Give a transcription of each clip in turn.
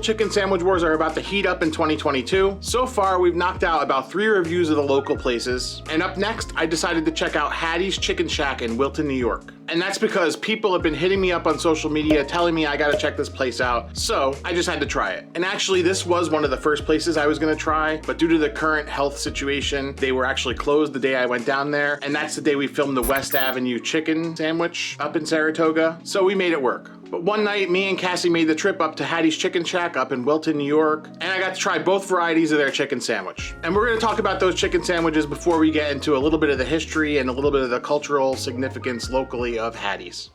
chicken sandwich wars are about to heat up in 2022. So far, we've knocked out about 3 reviews of the local places. And up next, I decided to check out Hattie's Chicken Shack in Wilton, New York. And that's because people have been hitting me up on social media telling me I gotta check this place out. So I just had to try it. And actually, this was one of the first places I was gonna try, but due to the current health situation, they were actually closed the day I went down there. And that's the day we filmed the West Avenue chicken sandwich up in Saratoga. So we made it work. But one night, me and Cassie made the trip up to Hattie's Chicken Shack up in Wilton, New York, and I got to try both varieties of their chicken sandwich. And we're gonna talk about those chicken sandwiches before we get into a little bit of the history and a little bit of the cultural significance locally of Hattie's.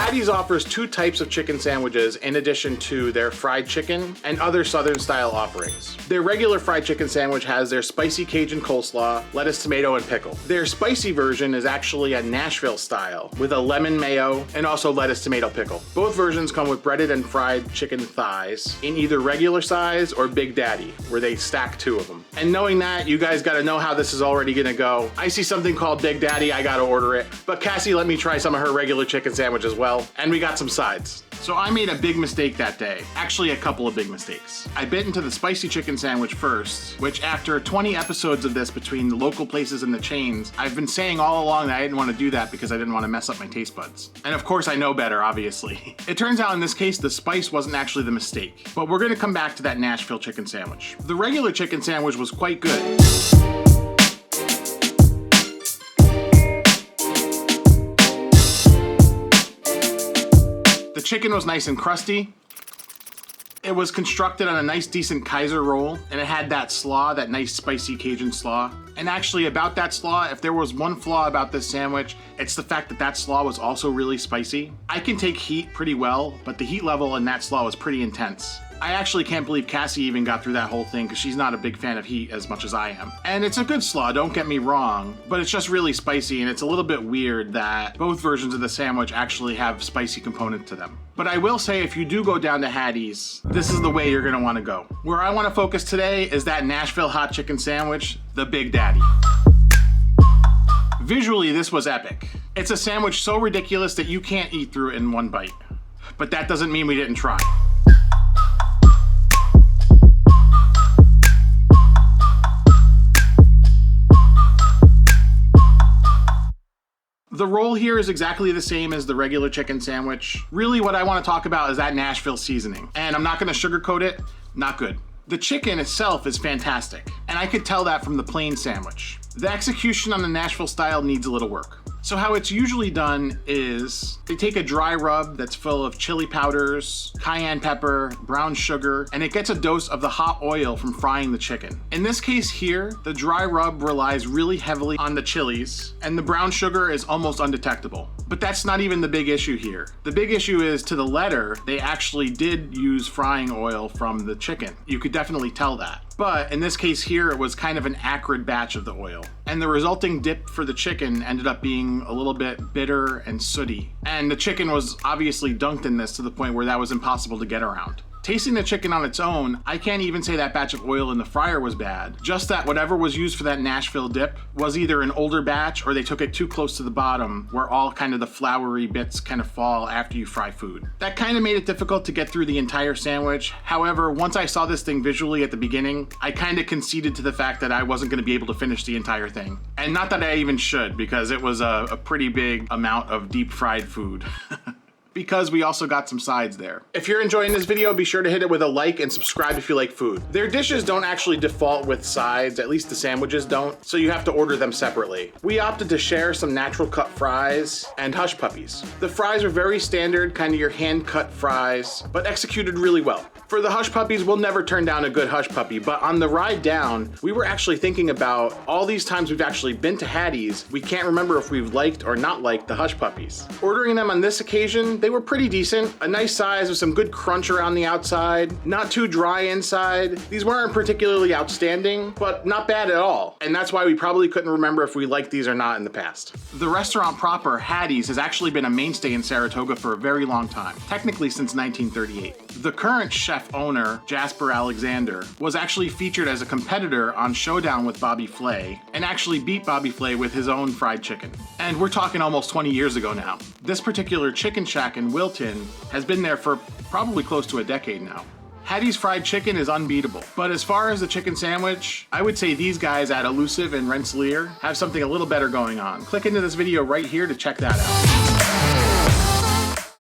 Hatties offers 2 types of chicken sandwiches in addition to their fried chicken and other Southern style offerings. Their regular fried chicken sandwich has their spicy Cajun coleslaw, lettuce, tomato, and pickle. Their spicy version is actually a Nashville style with a lemon mayo and also lettuce, tomato, pickle. Both versions come with breaded and fried chicken thighs in either regular size or Big Daddy, where they stack 2 of them. And knowing that, you guys gotta know how this is already gonna go. I see something called Big Daddy, I gotta order it. But Cassie let me try some of her regular chicken sandwich as well. And we got some sides. So I made a big mistake that day. Actually, a couple of big mistakes. I bit into the spicy chicken sandwich first, which after 20 episodes of this between the local places and the chains, I've been saying all along that I didn't want to do that because I didn't want to mess up my taste buds. And of course I know better, obviously. It turns out in this case, the spice wasn't actually the mistake. But we're gonna come back to that Nashville chicken sandwich. The regular chicken sandwich was quite good. The chicken was nice and crusty. It was constructed on a nice decent Kaiser roll, and it had that slaw, that nice spicy Cajun slaw. And actually about that slaw, if there was one flaw about this sandwich, it's the fact that that slaw was also really spicy. I can take heat pretty well, but the heat level in that slaw was pretty intense. I actually can't believe Cassie even got through that whole thing because she's not a big fan of heat as much as I am. And it's a good slaw, don't get me wrong, but it's just really spicy and it's a little bit weird that both versions of the sandwich actually have spicy components to them. But I will say if you do go down to Hattie's, this is the way you're gonna wanna go. Where I wanna focus today is that Nashville hot chicken sandwich, the Big Daddy. Visually, this was epic. It's a sandwich so ridiculous that you can't eat through it in one bite. But that doesn't mean we didn't try. The roll here is exactly the same as the regular chicken sandwich. Really what I want to talk about is that Nashville seasoning. And I'm not going to sugarcoat it, not good. The chicken itself is fantastic, and I could tell that from the plain sandwich. The execution on the Nashville style needs a little work. So how it's usually done is they take a dry rub that's full of chili powders, cayenne pepper, brown sugar, and it gets a dose of the hot oil from frying the chicken. In this case here, the dry rub relies really heavily on the chilies, and the brown sugar is almost undetectable. But that's not even the big issue here. The big issue is to the letter, they actually did use frying oil from the chicken. You could definitely tell that. But in this case here, it was kind of an acrid batch of the oil. And the resulting dip for the chicken ended up being a little bit bitter and sooty. And the chicken was obviously dunked in this to the point where that was impossible to get around. Tasting the chicken on its own, I can't even say that batch of oil in the fryer was bad. Just that whatever was used for that Nashville dip was either an older batch or they took it too close to the bottom where all kind of the floury bits kind of fall after you fry food. That kind of made it difficult to get through the entire sandwich. However, once I saw this thing visually at the beginning, I kind of conceded to the fact that I wasn't going to be able to finish the entire thing. And not that I even should, because it was a pretty big amount of deep fried food. Because we also got some sides there. If you're enjoying this video, be sure to hit it with a like and subscribe if you like food. Their dishes don't actually default with sides, at least the sandwiches don't, so you have to order them separately. We opted to share some natural cut fries and hush puppies. The fries are very standard, kind of your hand cut fries, but executed really well. For the hush puppies, we'll never turn down a good hush puppy, but on the ride down, we were actually thinking about all these times we've actually been to Hattie's, we can't remember if we've liked or not liked the hush puppies. Ordering them on this occasion, they were pretty decent. A nice size with some good crunch around the outside, not too dry inside. These weren't particularly outstanding, but not bad at all. And that's why we probably couldn't remember if we liked these or not in the past. The restaurant proper, Hatties, has actually been a mainstay in Saratoga for a very long time, technically since 1938. The current chef chef owner, Jasper Alexander, was actually featured as a competitor on Showdown with Bobby Flay and actually beat Bobby Flay with his own fried chicken. And we're talking almost 20 years ago now. This particular chicken shack in Wilton has been there for probably close to a decade now. Hattie's fried chicken is unbeatable, but as far as the chicken sandwich, I would say these guys at Elusive and Rensselaer have something a little better going on. Click into this video right here to check that out.